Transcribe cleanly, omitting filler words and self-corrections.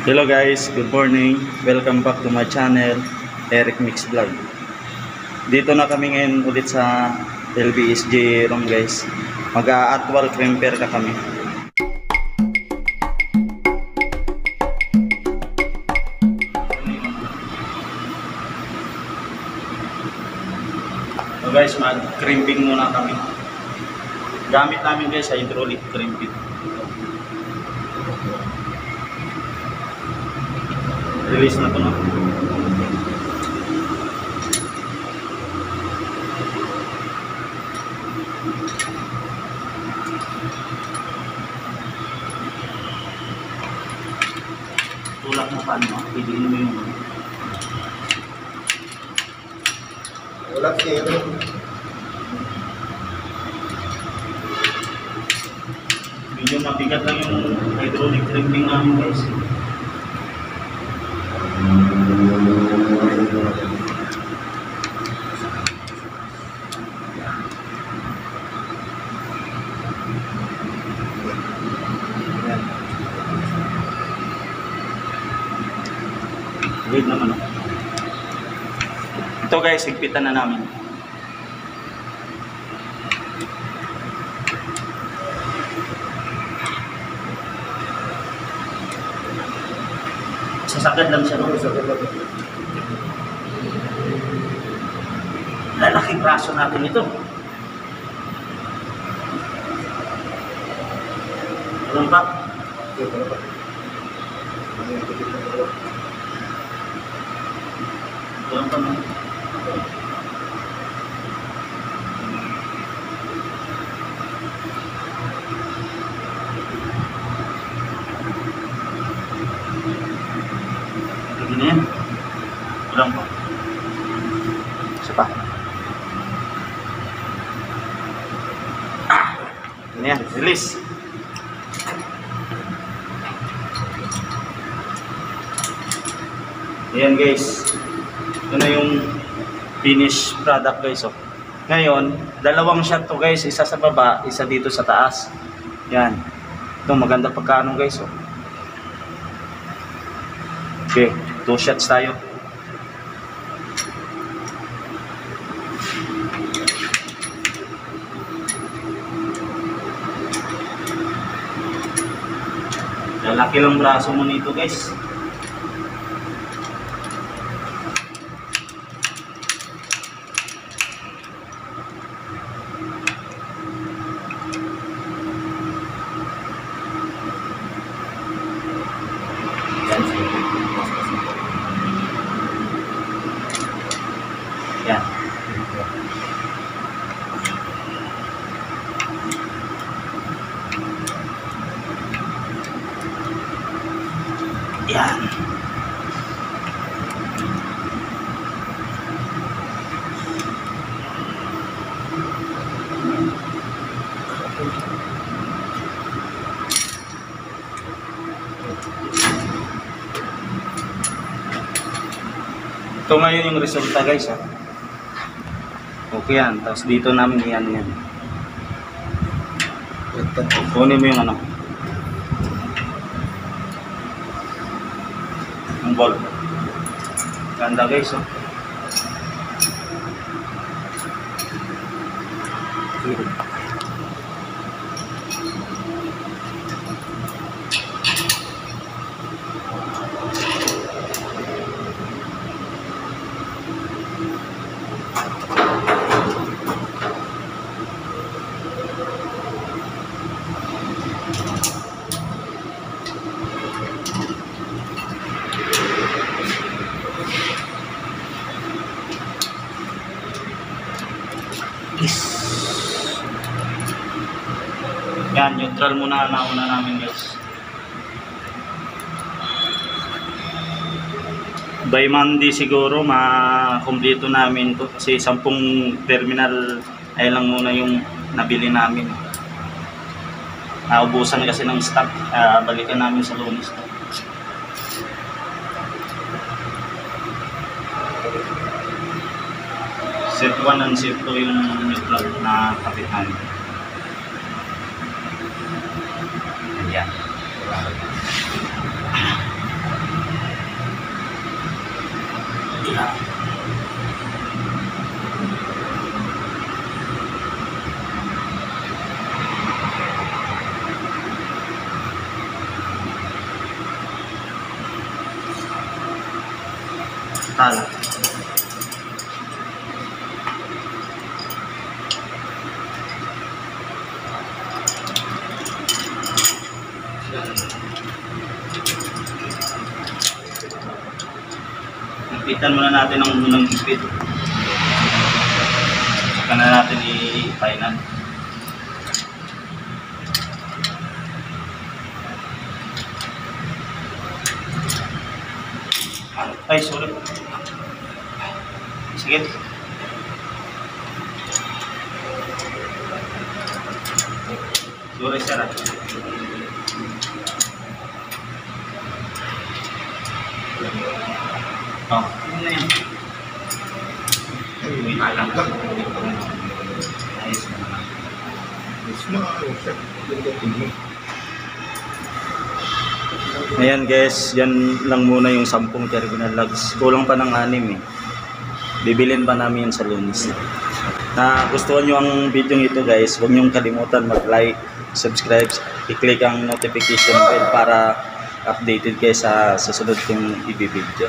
Hello guys, good morning. Welcome back to my channel, Eric Mix Vlog. Dito na kami ngayon ulit sa LBSJ room guys. Mag-a-actual crimper na kami. So guys, mag-crimping muna kami. Gamit namin guys, hydraulic crimping. Release na to na. Tulak mo pa no? Piliin mo yung tulak niya yun. medyo mabigat lang yung hydraulic crimping namin guys. Wait naman ako. Ito guys, higpitan na namin. Sasagad lang siya. Lalaking braso natin ito. Alam pa? Alam pa na. Begini yan. Alam pa. Isa pa. Ini ya, release. Ayan guys. Ito na yung finished product guys. Oh. Ngayon, dalawang shot to guys. Isa sa baba, isa dito sa taas. Yan. Ito maganda pagkaano guys. Oh. Okay, 2 shots tayo. Lalaki lang braso mo nito guys. Yan. Yan. Ito ngayon yung resulta guys ha. Okay yan. Tapos dito namin yan. Kunin mo yung ano. Yung ball. Ganda guys oh. Yan, neutral muna nauna namin guys. By Monday siguro ma-kompleto namin to kasi 10 terminal ay lang muna yung nabili namin. Naubusan kasi ng stock, balikan namin sa Lunes. Set 1 and set 2 yung neutral na kapitan. Ayan. Tala. Ipitan muna natin ang unang ipit. Saka na natin i-final. Ay, sorry. Sige. Sorry, sir. Oh, yun na yan. Uy, alam ka. Ayos na naman. Mas siya. Ayan guys, yan lang muna yung 10 terminal logs. Kulang pa ng 6 eh. Bibilin pa namin yun sa Lunes. Na gustuhan nyo ang video ito guys, huwag nyo kalimutan mag-like, subscribe, i-click ang notification bell para updated kayo sa susunod kong i-video.